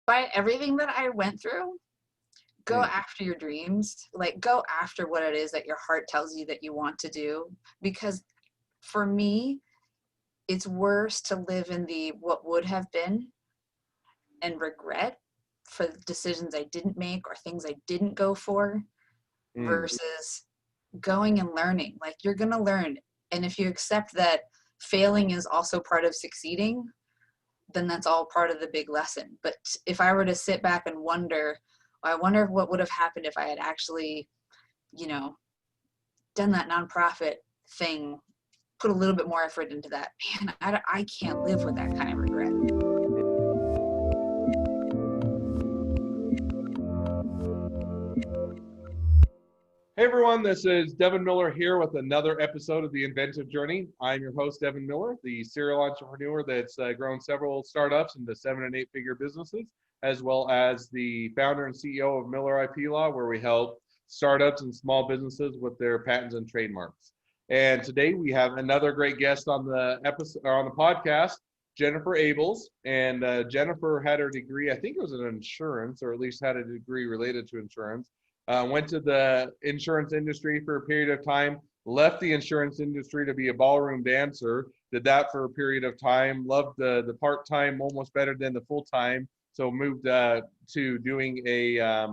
By everything that I went through, go Mm. after your dreams. Like, go after what it is that your heart tells you that you want to do. Because for me, it's worse to live in the what would have been and regret for the decisions I didn't make or things I didn't go for Mm. versus going and learning. Like, you're going to learn. And if you accept that failing is also part of succeeding, then that's all part of the big lesson. But if I were to sit back and wonder, I wonder what would have happened if I had actually, you know, done that nonprofit thing, put a little bit more effort into that. Man, I can't live with that kind of regret. Hey everyone, this is Devin Miller here with another episode of the Inventive Journey. I'm your host, Devin Miller, the serial entrepreneur that's grown several startups into 7- and 8-figure businesses, as well as the founder and CEO of Miller IP Law, where we help startups and small businesses with their patents and trademarks. And today we have another great guest on the episode, or on the podcast, Jennifer Abels. And Jennifer had her degree, I think it was in insurance, or at least had a degree related to insurance. Went to the insurance industry for a period of time, left the insurance industry to be a ballroom dancer, did that for a period of time, loved the part-time almost better than the full-time, so moved to doing a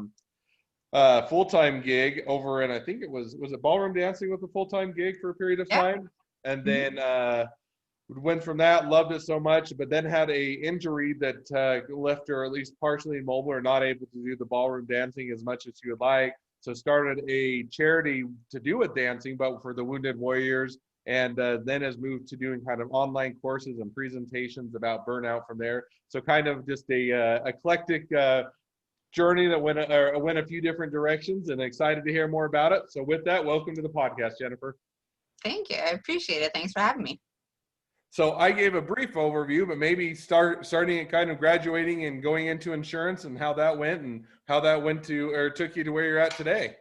full-time gig over in, I think it was it ballroom dancing with a full-time gig for a period of Yeah. time, and then went from that, loved it so much, but then had a injury that left her at least partially immobile or not able to do the ballroom dancing as much as she would like. So started a charity to do with dancing, but for the wounded warriors, and then has moved to doing kind of online courses and presentations about burnout from there. So kind of just a eclectic journey that went a few different directions, and excited to hear more about it. So with that, welcome to the podcast, Jennifer. Thank you. I appreciate it. Thanks for having me. So I gave a brief overview, but maybe starting at kind of graduating and going into insurance and how that went and how that went to or took you to where you're at today.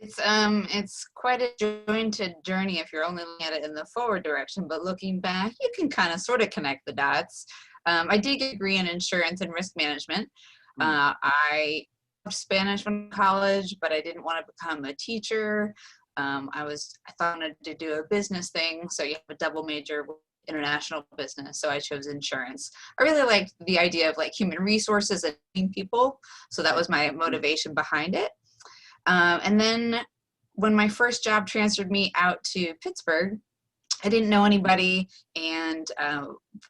It's quite a jointed journey if you're only looking at it in the forward direction, but looking back, you can kind of sort of connect the dots. I did get a degree in insurance and risk management. I loved Spanish in college, but I didn't want to become a teacher. I thought I wanted to do a business thing, so you have a double major with international business, so I chose insurance. I really liked the idea of like human resources and people, so that was my motivation behind it. And then when my first job transferred me out to Pittsburgh, I didn't know anybody, and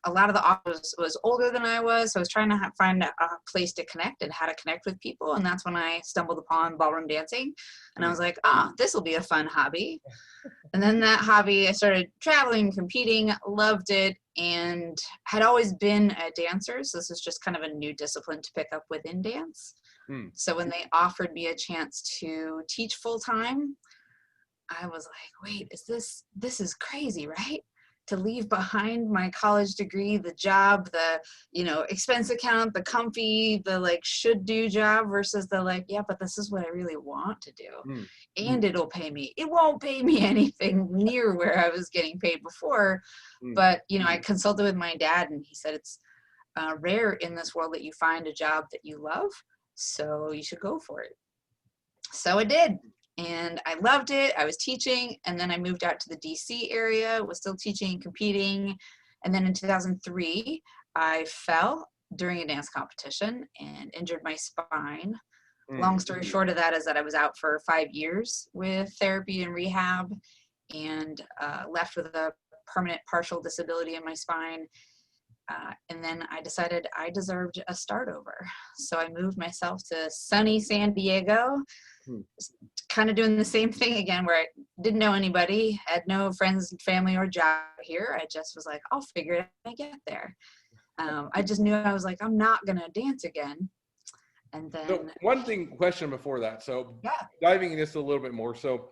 a lot of the office was older than I was, so I was trying to find a place to connect and how to connect with people, and that's when I stumbled upon ballroom dancing, and I was like, this will be a fun hobby. And then that hobby, I started traveling, competing, loved it, and had always been a dancer, so this was just kind of a new discipline to pick up within dance. So when they offered me a chance to teach full-time, I was like, wait, this is crazy, right? To leave behind my college degree, the job, the, expense account, the comfy, the like should do job versus the like, yeah, but this is what I really want to do. And it'll pay me. It won't pay me anything near where I was getting paid before. But, I consulted with my dad, and he said it's rare in this world that you find a job that you love. So you should go for it. So I did. And I loved it. I was teaching, and then I moved out to the DC area, was still teaching and competing. And then in 2003, I fell during a dance competition and injured my spine. Long story short of that is that I was out for 5 years with therapy and rehab, and left with a permanent partial disability in my spine. And then I decided I deserved a start over. So I moved myself to sunny San Diego, kind of doing the same thing again, where I didn't know anybody, had no friends, family, or job here. I just was like, I'll figure it out when I get there. I just knew, I was like, I'm not going to dance again. And then So question before that. So diving into this a little bit more. So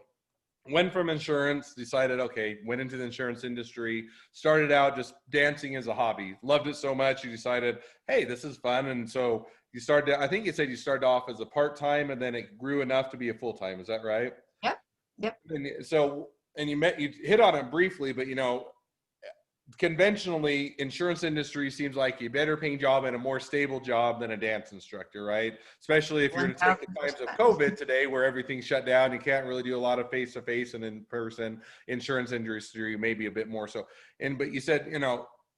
went from insurance, decided, went into the insurance industry, started out just dancing as a hobby, loved it so much, you decided, hey, this is fun. And so you started, I think you said you started off as a part-time, and then it grew enough to be a full-time. Is that right? Yep. And so, and you hit on it briefly, but conventionally, insurance industry seems like a better paying job and a more stable job than a dance instructor, right? Especially if you're to take the times of 1000%. COVID today, where everything's shut down, you can't really do a lot of face-to-face and in-person. Insurance industry maybe a bit more so. But you said,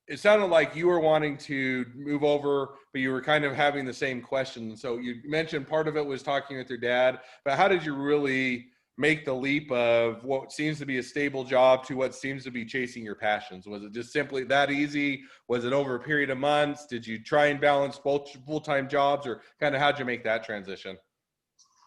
it sounded like you were wanting to move over, but you were kind of having the same question. So you mentioned part of it was talking with your dad, but how did you really make the leap of what seems to be a stable job to what seems to be chasing your passions? Was it just simply that easy? Was it over a period of months? Did you try and balance both full-time jobs, or kind of how'd you make that transition?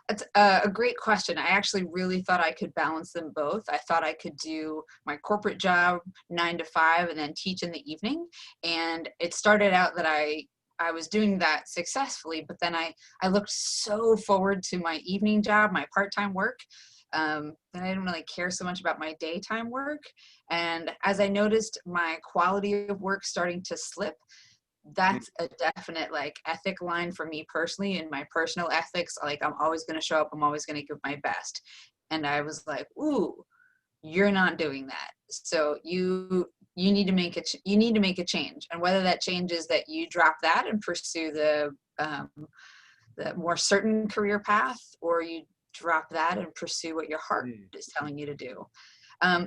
That's a great question. I actually really thought I could balance them both. I thought I could do my corporate job 9 to 5 and then teach in the evening. And it started out that I was doing that successfully, but then I looked so forward to my evening job, my part-time work, that I didn't really care so much about my daytime work. And as I noticed my quality of work starting to slip, that's a definite like ethic line for me personally, in my personal ethics. Like, I'm always going to show up, I'm always going to give my best. And I was like, ooh, you're not doing that. So you need to make it, you need to make a change. And whether that change is that you drop that and pursue the more certain career path, or you drop that and pursue what your heart is telling you to do.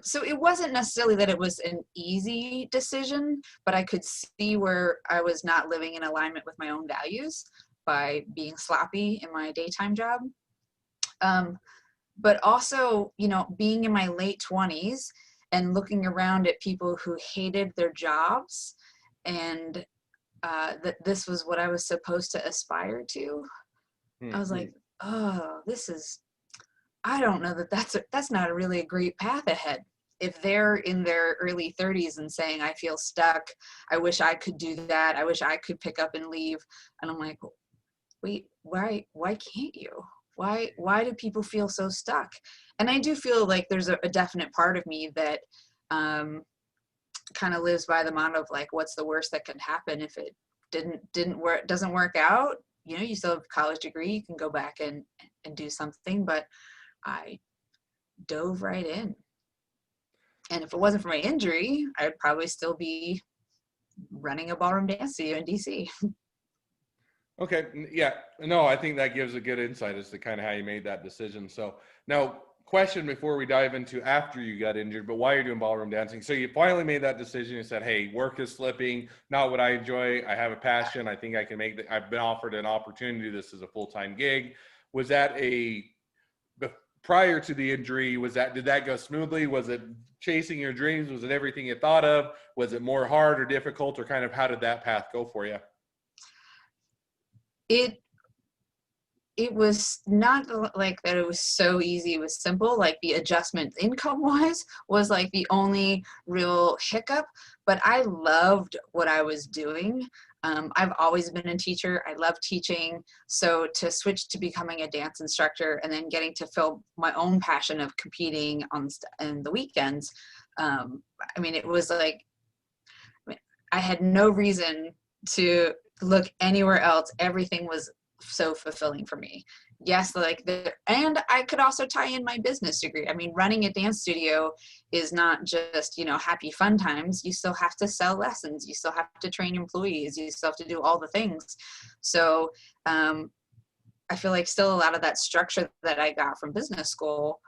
So it wasn't necessarily that it was an easy decision, but I could see where I was not living in alignment with my own values by being sloppy in my daytime job. But also, being in my late 20s and looking around at people who hated their jobs, and that this was what I was supposed to aspire to. I was like, oh, I don't know that's not really a great path ahead. If they're in their early 30s and saying, I feel stuck, I wish I could do that, I wish I could pick up and leave. And I'm like, wait, why can't you? Why do people feel so stuck? And I do feel like there's a definite part of me that kind of lives by the motto of like, what's the worst that could happen if it doesn't work out? You still have a college degree, you can go back and do something. But I dove right in. And if it wasn't for my injury, I'd probably still be running a ballroom dance studio in DC. Okay. Yeah. No, I think that gives a good insight as to kind of how you made that decision. So now, question before we dive into after you got injured, but why you're doing ballroom dancing. So you finally made that decision. You said, hey, work is slipping, not what I enjoy. I have a passion. I think I can make that. I've been offered an opportunity. This is a full-time gig. Was that prior to the injury, did that go smoothly? Was it chasing your dreams? Was it everything you thought of? Was it more hard or difficult, or kind of how did that path go for you? It was not like that it was so easy, it was simple. Like, the adjustment income wise was like the only real hiccup, but I loved what I was doing. I've always been a teacher. I love teaching. So to switch to becoming a dance instructor and then getting to feel my own passion of competing in the weekends, it was like, I had no reason to look anywhere else. Everything was so fulfilling for me. Yes, and I could also tie in my business degree. Running a dance studio is not just, happy fun times. You still have to sell lessons. You still have to train employees. You still have to do all the things. So I feel like still a lot of that structure that I got from business school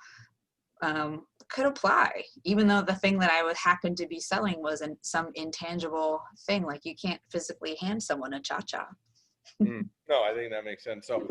could apply, even though the thing that I would happen to be selling was some intangible thing. Like, you can't physically hand someone a cha-cha. No, I think that makes sense. So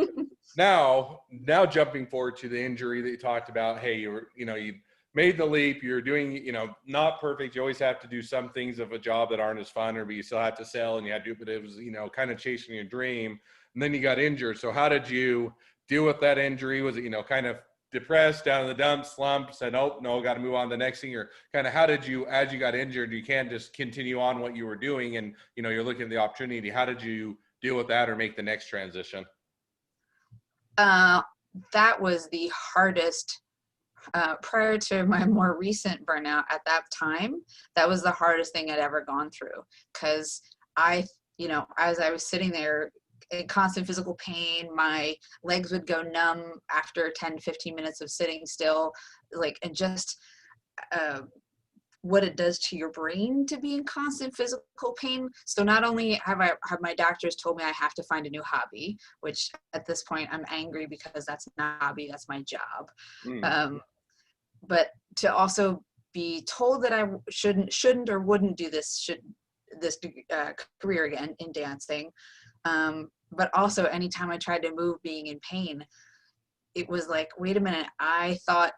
now jumping forward to the injury that you talked about, hey, you made the leap, you're doing, not perfect. You always have to do some things of a job that aren't as fun, but you still have to sell and you had to, but it was, kind of chasing your dream. And then you got injured. So how did you deal with that injury? Was it, kind of depressed, down in the dumps, slumped, said, oh, no, got to move on to the next thing? Or kind of how did you, as you got injured, you can't just continue on what you were doing and, you're looking at the opportunity. How did you deal with that or make the next transition? That was the hardest. Prior to my more recent burnout at that time, that was the hardest thing I'd ever gone through. Because as I was sitting there in constant physical pain, my legs would go numb after 10 to 15 minutes of sitting still, and just what it does to your brain to be in constant physical pain. So not only have my doctors told me I have to find a new hobby, which at this point I'm angry because that's not a hobby, that's my job. Mm. But to also be told that I shouldn't or wouldn't do this career again in dancing. But also anytime I tried to move being in pain, it was like, wait a minute, I thought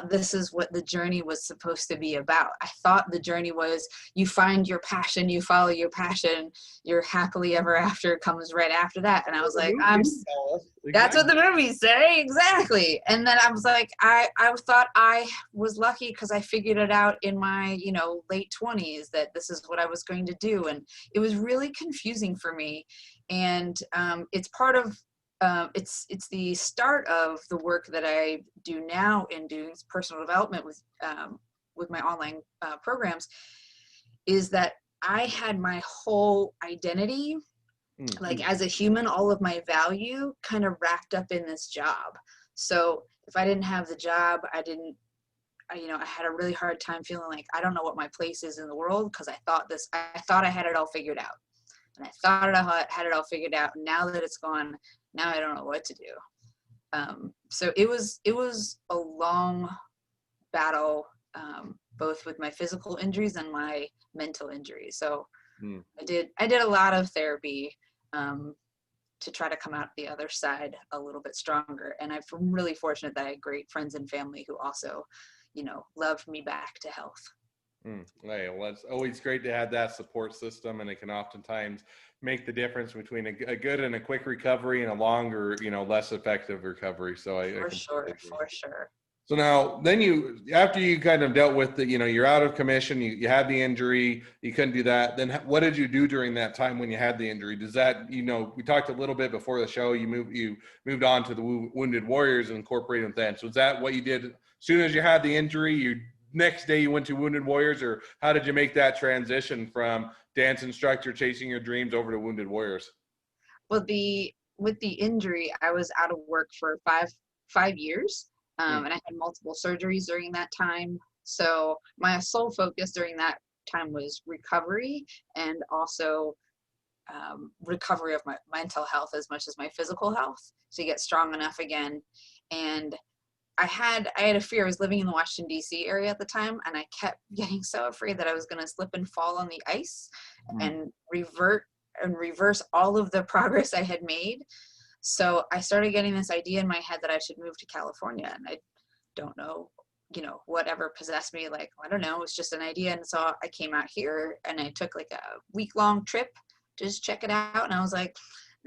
this is what the journey was supposed to be about. I thought the journey was you find your passion, you follow your passion, your happily ever after comes right after that. And I was like, that's what the movies say, exactly. And then I was like, I thought I was lucky because I figured it out in my, late 20s that this is what I was going to do. And it was really confusing for me. And it's part of it's the start of the work that I do now in doing personal development with my online programs, is that I had my whole identity, like as a human, all of my value kind of wrapped up in this job. So if I didn't have the job, I had a really hard time feeling like I don't know what my place is in the world, because I thought I had it all figured out. And I thought I had it all figured out. And now that it's gone, now I don't know what to do. So it was a long battle, both with my physical injuries and my mental injuries. So I did a lot of therapy to try to come out the other side a little bit stronger. And I'm really fortunate that I had great friends and family who also, loved me back to health. Right. Well, it's always great to have that support system, and it can oftentimes make the difference between a good and a quick recovery and a longer, less effective recovery. So For sure. So now, then after you kind of dealt with you're out of commission, you had the injury, you couldn't do that. Then what did you do during that time when you had the injury? Does that, we talked a little bit before the show, you moved on to the Wounded Warriors and incorporated with them. So is that what you did as soon as you had the injury? Next day you went to Wounded Warriors, or how did you make that transition from dance instructor chasing your dreams over to Wounded Warriors? Well, with the injury, I was out of work for five years, and I had multiple surgeries during that time. So my sole focus during that time was recovery, and also recovery of my mental health as much as my physical health, to get strong enough again. And I had a fear. I was living in the Washington, D.C. area at the time, and I kept getting so afraid that I was going to slip and fall on the ice and reverse all of the progress I had made. So I started getting this idea in my head that I should move to California, and I don't know, whatever possessed me. Like, I don't know, it was just an idea. And so I came out here and I took like a week-long trip to just check it out. And I was like,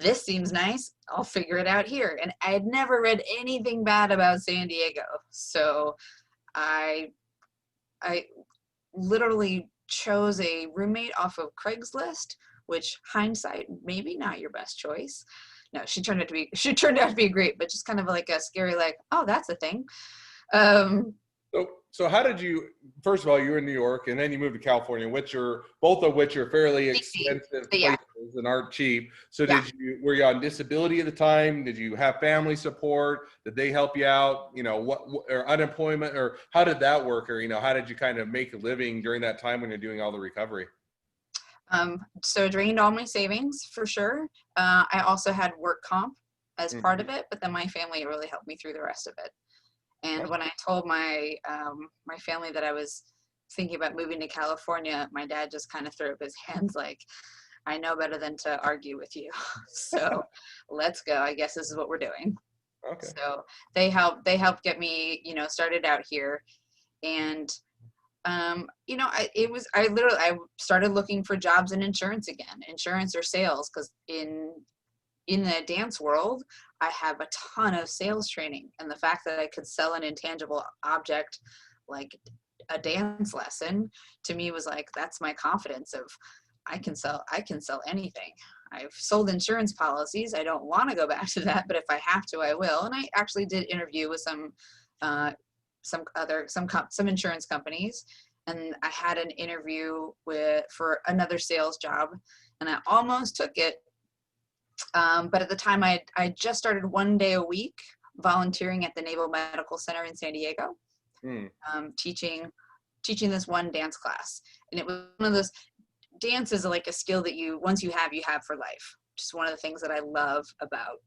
this seems nice, I'll figure it out here. And I had never read anything bad about San Diego. So I literally chose a roommate off of Craigslist, which hindsight, maybe not your best choice. No, she turned out to be great, but just kind of like a scary, like, oh, that's a thing. So how did you, first of all, you were in New York and then you moved to California, both of which are fairly expensive places and aren't cheap. So were you on disability at the time? Did you have family support? Did they help you out? Or unemployment, or how did that work? Or, how did you kind of make a living during that time when you're doing all the recovery? So I drained all my savings for sure. I also had work comp as part of it, but then my family really helped me through the rest of it. And when I told my my family that I was thinking about moving to California, my dad just kind of threw up his hands like, I know better than to argue with you. So let's go. I guess this is what we're doing. Okay. So they helped get me, started out here. And I started looking for jobs in insurance again, insurance or sales, because in the dance world, I have a ton of sales training, and the fact that I could sell an intangible object like a dance lesson to me was like, that's my confidence of I can sell anything. I've sold insurance policies. I don't want to go back to that, but if I have to, I will. And I actually did interview with some insurance companies, and I had an interview for another sales job, and I almost took it. But at the time, I just started 1 day a week volunteering at the Naval Medical Center in San Diego, teaching teaching this one dance class. And it was one of those, dance is like a skill that once you have for life. Just one of the things that I love about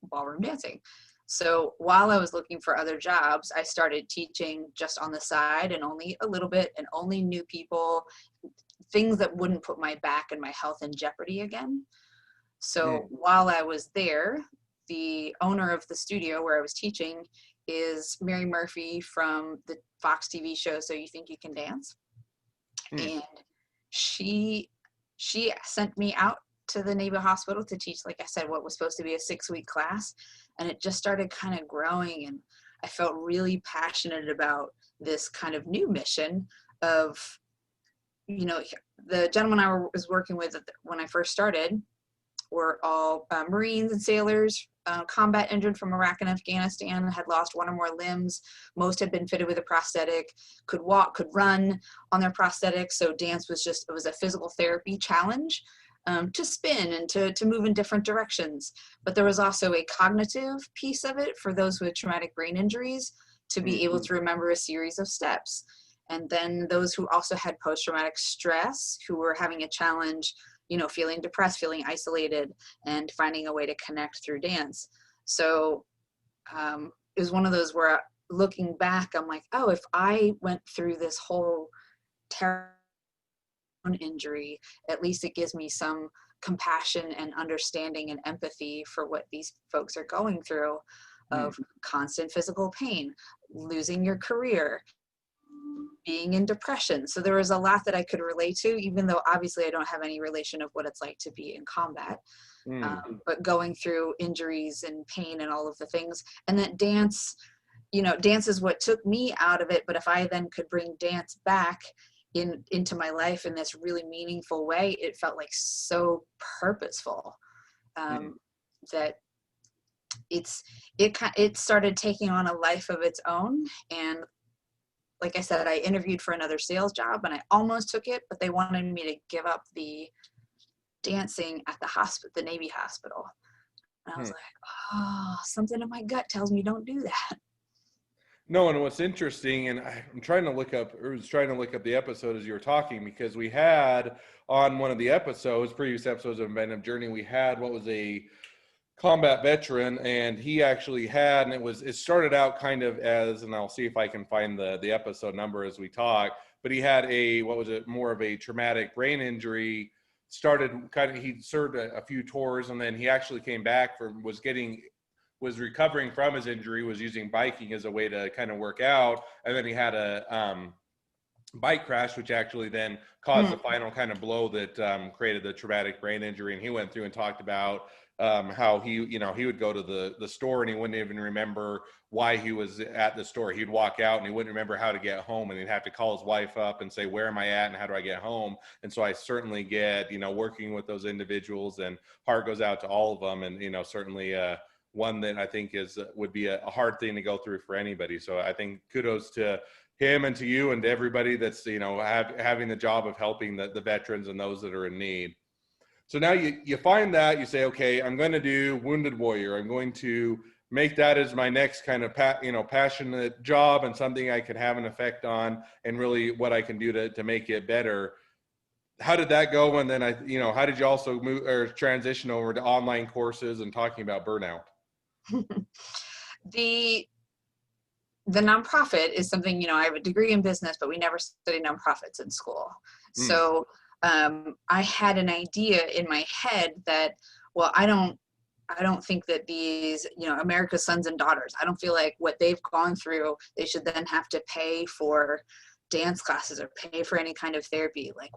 ballroom dancing. So while I was looking for other jobs, I started teaching just on the side, and only a little bit, and only new people, things that wouldn't put my back and my health in jeopardy again. So while I was there, the owner of the studio where I was teaching is Mary Murphy from the Fox TV show So You Think You Can Dance. And she sent me out to the Navy hospital to teach, like I said, what was supposed to be a 6-week class. And it just started kind of growing, and I felt really passionate about this kind of new mission of, you know, the gentleman I was working with when I first started were all Marines and sailors, combat injured from Iraq and Afghanistan, had lost one or more limbs. Most had been fitted with a prosthetic, could walk, could run on their prosthetics. So dance was it was a physical therapy challenge to spin and to move in different directions. But there was also a cognitive piece of it for those with traumatic brain injuries to be able to remember a series of steps. And then those who also had post-traumatic stress, who were having a challenge, you know, feeling depressed, feeling isolated, and finding a way to connect through dance. So it was one of those where, looking back, I'm like, oh, if I went through this whole terrible injury, at least it gives me some compassion and understanding and empathy for what these folks are going through, of constant physical pain, losing your career, being in depression. So there was a lot that I could relate to, even though obviously I don't have any relation of what it's like to be in combat, but going through injuries and pain and all of the things. And that dance, you know, dance is what took me out of it. But if I then could bring dance back into my life in this really meaningful way, it felt like so purposeful, that it started taking on a life of its own. And like I said, I interviewed for another sales job and I almost took it, but they wanted me to give up the dancing at the hospital, the Navy hospital. And I was like, oh, something in my gut tells me don't do that. No, and what's interesting, and I'm trying to look up, or was trying to look up the episode as you were talking, because we had on one of the previous episodes of Inventive Journey, we had what was a combat veteran, and he actually had, and it started out kind of as, and I'll see if I can find the episode number as we talk, but he had more of a traumatic brain injury, he served a few tours, and then he actually came back was recovering from his injury, was using biking as a way to kind of work out, and then he had a bike crash, which actually then caused the final kind of blow that created the traumatic brain injury. And he went through and talked about how he would go to the store and he wouldn't even remember why he was at the store. He'd walk out and he wouldn't remember how to get home, and he'd have to call his wife up and say, where am I at and how do I get home? And so I certainly get, working with those individuals, and heart goes out to all of them. And, certainly one that I think would be a hard thing to go through for anybody. So I think kudos to him and to you and to everybody that's, having the job of helping the veterans and those that are in need. So now you find that, you say, okay, I'm going to do Wounded Warrior. I'm going to make that as my next kind of passionate job and something I can have an effect on, and really what I can do to make it better. How did that go? And then how did you also move or transition over to online courses and talking about burnout? The nonprofit is something, I have a degree in business, but we never studied nonprofits in school. So I had an idea in my head that, well, I don't think that these, America's sons and daughters, I don't feel like what they've gone through, they should then have to pay for dance classes or pay for any kind of therapy. Like,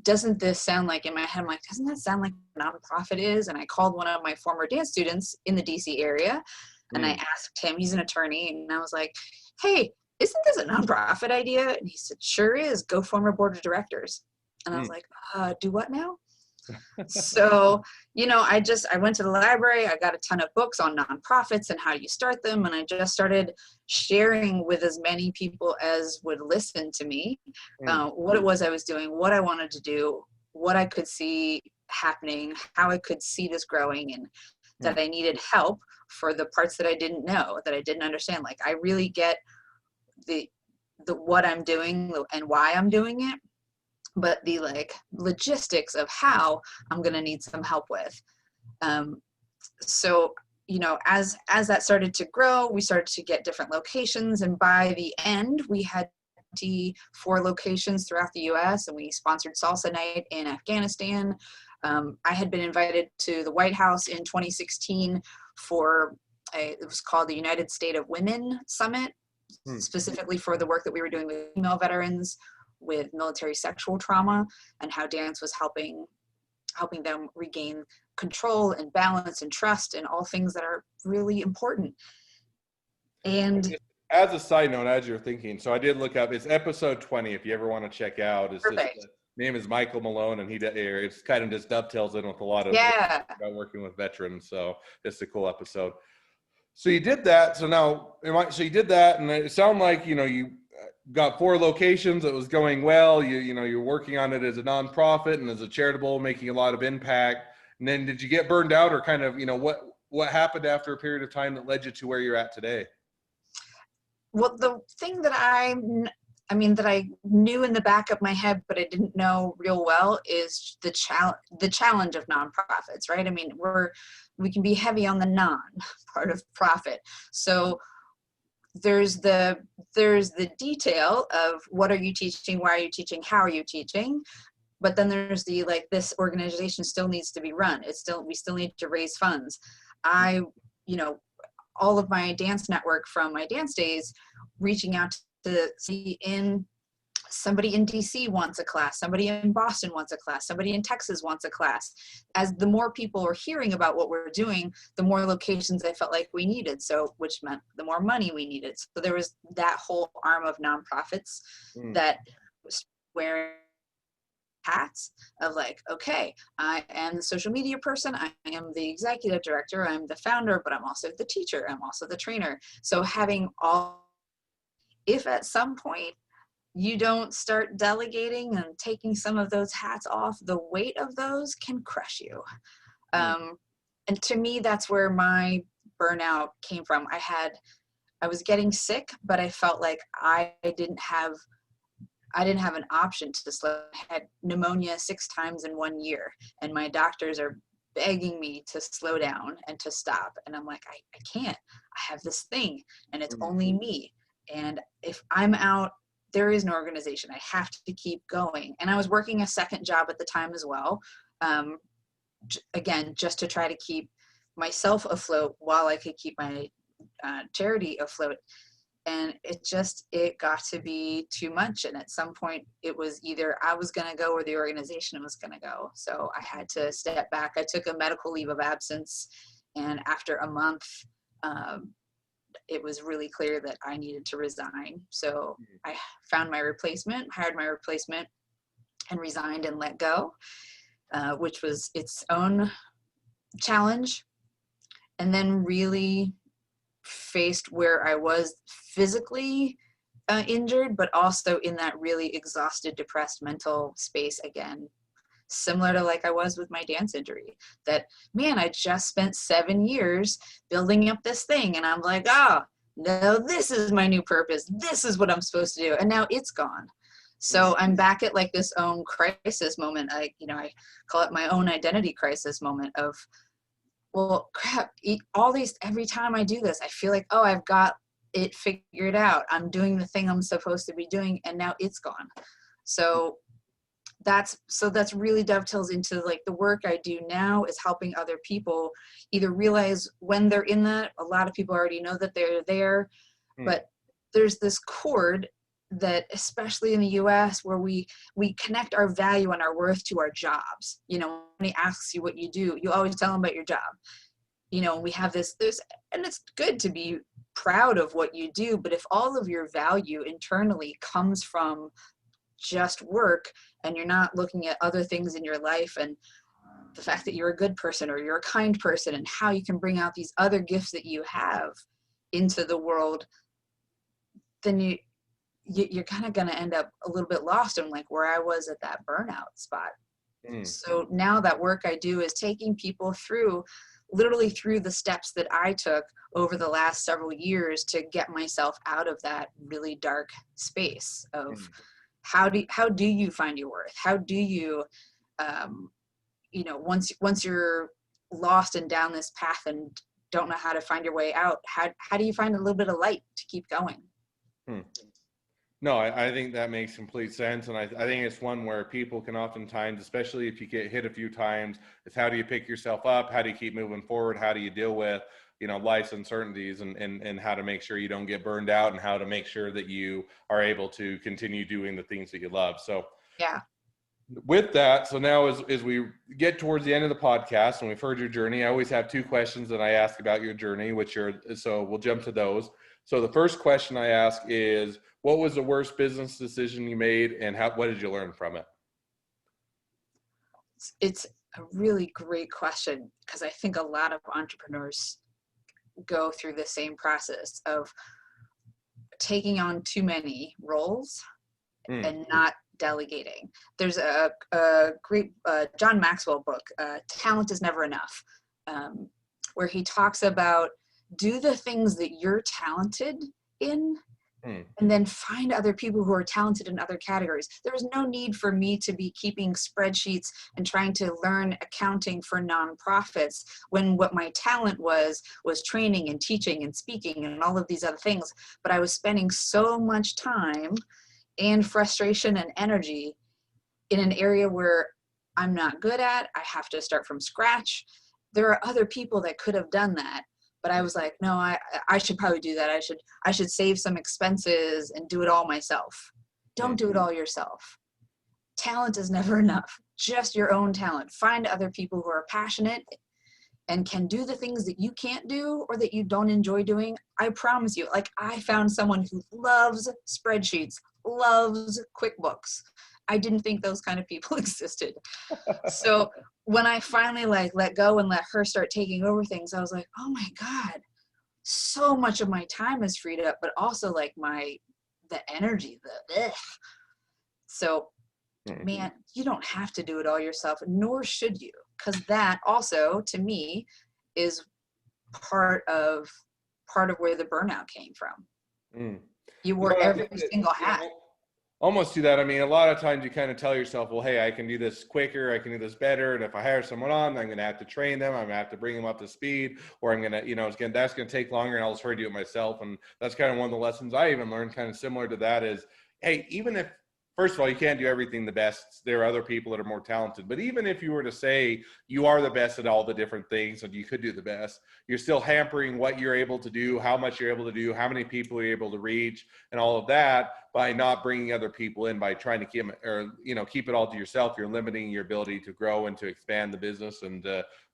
doesn't this sound like, in my head, I'm like, doesn't that sound like a nonprofit is? And I called one of my former dance students in the DC area, and I asked him, he's an attorney, and I was like, hey, isn't this a nonprofit idea? And he said, sure is, go form a board of directors. And I was like, do what now? So, I went to the library, I got a ton of books on nonprofits and how you start them. And I just started sharing with as many people as would listen to me, what it was I was doing, what I wanted to do, what I could see happening, how I could see this growing, and that I needed help for the parts that I didn't know, that I didn't understand. Like, I really get the what I'm doing and why I'm doing it, but the like logistics of how I'm going to need some help with. So, you know, as that started to grow, we started to get different locations, and by the end we had 4 locations throughout the US, and we sponsored salsa night in Afghanistan. I had been invited to the White House in 2016 for it was called the United States of Women Summit, specifically for the work that we were doing with female veterans with military sexual trauma, and how dance was helping them regain control and balance and trust and all things that are really important. And as a side note, as you're thinking, so I did look up, it's episode 20 if you ever want to check out. It's perfect. just, name is Michael Malone, and it's kind of just dovetails in with a lot of about working with veterans. So it's a cool episode. So you did that. So now, so you did that, and it sounded like, you know, you got 4 locations. It was going well. You know, you're working on it as a nonprofit and as a charitable, making a lot of impact. And then did you get burned out, or kind of, you know, what happened after a period of time that led you to where you're at today? Well, the thing that I knew in the back of my head, but I didn't know real well, is the challenge of nonprofits, right? I mean, we can be heavy on the non part of profit. So there's the detail of what are you teaching, why are you teaching, how are you teaching, but then there's the like, this organization still needs to be run. We still need to raise funds. You know, all of my dance network from my dance days, reaching out to see somebody in DC wants a class, somebody in Boston wants a class, somebody in Texas wants a class. As the more people are hearing about what we're doing, the more locations I felt like we needed. So, which meant the more money we needed. So there was that whole arm of nonprofits that was wearing hats of like, okay, I am the social media person, I am the executive director, I'm the founder, but I'm also the teacher, I'm also the trainer. So having if at some point you don't start delegating and taking some of those hats off, the weight of those can crush you. And to me, that's where my burnout came from. I was getting sick, but I felt like I didn't have an option to slow. I had pneumonia 6 times in 1 year, and my doctors are begging me to slow down and to stop. And I'm like, I can't. I have this thing, and it's only me. And if I'm out, there is an organization. I have to keep going. And I was working a second job at the time as well. Again, just to try to keep myself afloat while I could keep my charity afloat. And it got to be too much. And at some point it was either I was going to go or the organization was going to go. So I had to step back. I took a medical leave of absence. And after a month, it was really clear that I needed to resign. So I found my replacement, hired my replacement, and resigned and let go, which was its own challenge. And then really faced where I was physically injured, but also in that really exhausted, depressed mental space again, similar to like I was with my dance injury. That, man, I just spent 7 years building up this thing, and I'm like, oh, no, this is my new purpose. This is what I'm supposed to do. And now it's gone. So I'm back at like this own crisis moment. I call it my own identity crisis moment of, well, crap, every time I do this, I feel like, oh, I've got it figured out. I'm doing the thing I'm supposed to be doing, and now it's gone. So that's really dovetails into like the work I do now is helping other people either realize when they're in that. A lot of people already know that they're there, but there's this chord that, especially in the US, where we connect our value and our worth to our jobs. You know, when he asks you what you do, you always tell him about your job. You know, we have this, and it's good to be proud of what you do, but if all of your value internally comes from just work, and you're not looking at other things in your life and the fact that you're a good person or you're a kind person and how you can bring out these other gifts that you have into the world, then you're kind of going to end up a little bit lost in like where I was at that burnout spot. So now that work I do is taking people through literally through the steps that I took over the last several years to get myself out of that really dark space of how do you find your worth? How do you, once you're lost and down this path and don't know how to find your way out, how do you find a little bit of light to keep going? No, I think that makes complete sense. And I think it's one where people can oftentimes, especially if you get hit a few times, it's how do you pick yourself up? How do you keep moving forward? How do you deal with, life's uncertainties and how to make sure you don't get burned out and how to make sure that you are able to continue doing the things that you love. So yeah. With that, so now as we get towards the end of the podcast and we've heard your journey, I always have two questions that I ask about your journey, so we'll jump to those. So the first question I ask is, what was the worst business decision you made and what did you learn from it? It's a really great question because I think a lot of entrepreneurs go through the same process of taking on too many roles and not delegating. There's a great John Maxwell book, Talent is Never Enough, where he talks about do the things that you're talented in and then find other people who are talented in other categories. There is no need for me to be keeping spreadsheets and trying to learn accounting for nonprofits when what my talent was training and teaching and speaking and all of these other things. But I was spending so much time and frustration and energy in an area where I'm not good at. I have to start from scratch. There are other people that could have done that. But I was like, no, I should probably do that. I should save some expenses and do it all myself. Don't do it all yourself. Talent is never enough. Just your own talent. Find other people who are passionate and can do the things that you can't do or that you don't enjoy doing. I promise you, like I found someone who loves spreadsheets, loves QuickBooks. I didn't think those kind of people existed. So when I finally let go and let her start taking over things, I was like, oh my God, so much of my time is freed up, but also the energy, So man, you don't have to do it all yourself, nor should you. Because that also, to me, is part of where the burnout came from. You wore every single hat. Almost to that. I mean, a lot of times you kind of tell yourself, well, hey, I can do this quicker, I can do this better. And if I hire someone on, I'm going to have to train them. I'm going to have to bring them up to speed, or I'm going to, that's going to take longer and I'll just try to do it myself. And that's kind of one of the lessons I even learned kind of similar to that is, hey, even if, first of all, you can't do everything the best. There are other people that are more talented. But even if you were to say you are the best at all the different things and you could do the best, you're still hampering what you're able to do, how much you're able to do, how many people you're able to reach, and all of that by not bringing other people in, by trying to keep it all to yourself. You're limiting your ability to grow and to expand the business and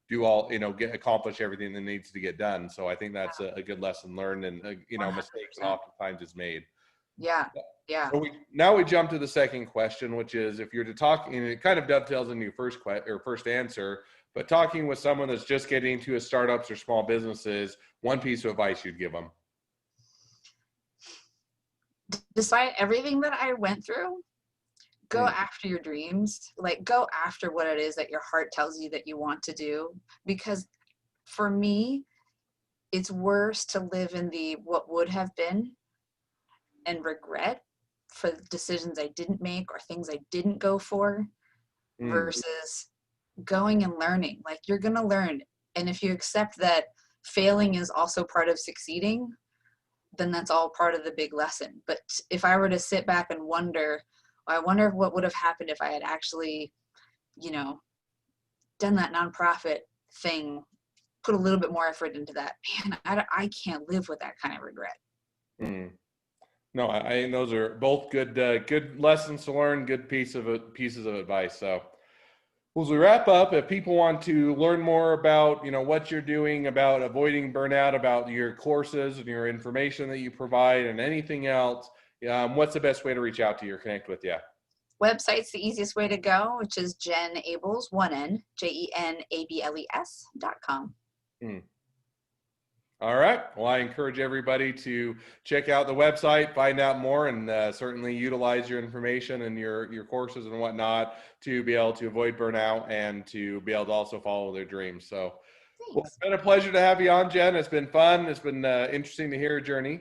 do all, accomplish everything that needs to get done. So I think that's a good lesson learned and, mistakes that oftentimes is made. Yeah. Yeah. So now we jump to the second question, which is if you're to talk, and it kind of dovetails into your first answer, but talking with someone that's just getting into a startups or small businesses, one piece of advice you'd give them. Despite everything that I went through, go after your dreams. Go after what it is that your heart tells you that you want to do. Because for me, it's worse to live in the what would have been and regret for decisions I didn't make or things I didn't go for versus going and learning. You're going to learn. And if you accept that failing is also part of succeeding, then that's all part of the big lesson. But if I were to sit back and wonder, I wonder what would have happened if I had actually, done that nonprofit thing, put a little bit more effort into that, man, I can't live with that kind of regret. No, I think those are both good lessons to learn, good pieces of advice. So as we wrap up, if people want to learn more about, what you're doing, about avoiding burnout, about your courses and your information that you provide and anything else, what's the best way to reach out to you or connect with you? Website's the easiest way to go, which is JenAbles, JenAbles.com. All right. Well, I encourage everybody to check out the website, find out more, and certainly utilize your information and your courses and whatnot to be able to avoid burnout and to be able to also follow their dreams. So Well, it's been a pleasure to have you on, Jen. It's been fun. It's been interesting to hear your journey.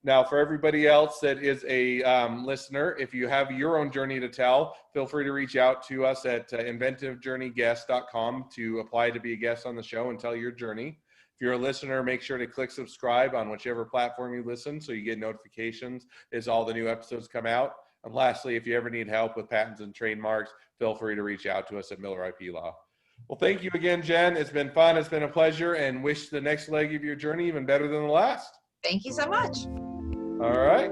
Now, for everybody else that is a listener, if you have your own journey to tell, feel free to reach out to us at inventivejourneyguest.com to apply to be a guest on the show and tell your journey. If you're a listener, make sure to click subscribe on whichever platform you listen so you get notifications as all the new episodes come out. And lastly, if you ever need help with patents and trademarks, feel free to reach out to us at Miller IP Law. Well, thank you again, Jen. It's been fun. It's been a pleasure, and wish the next leg of your journey even better than the last. Thank you so much. All right.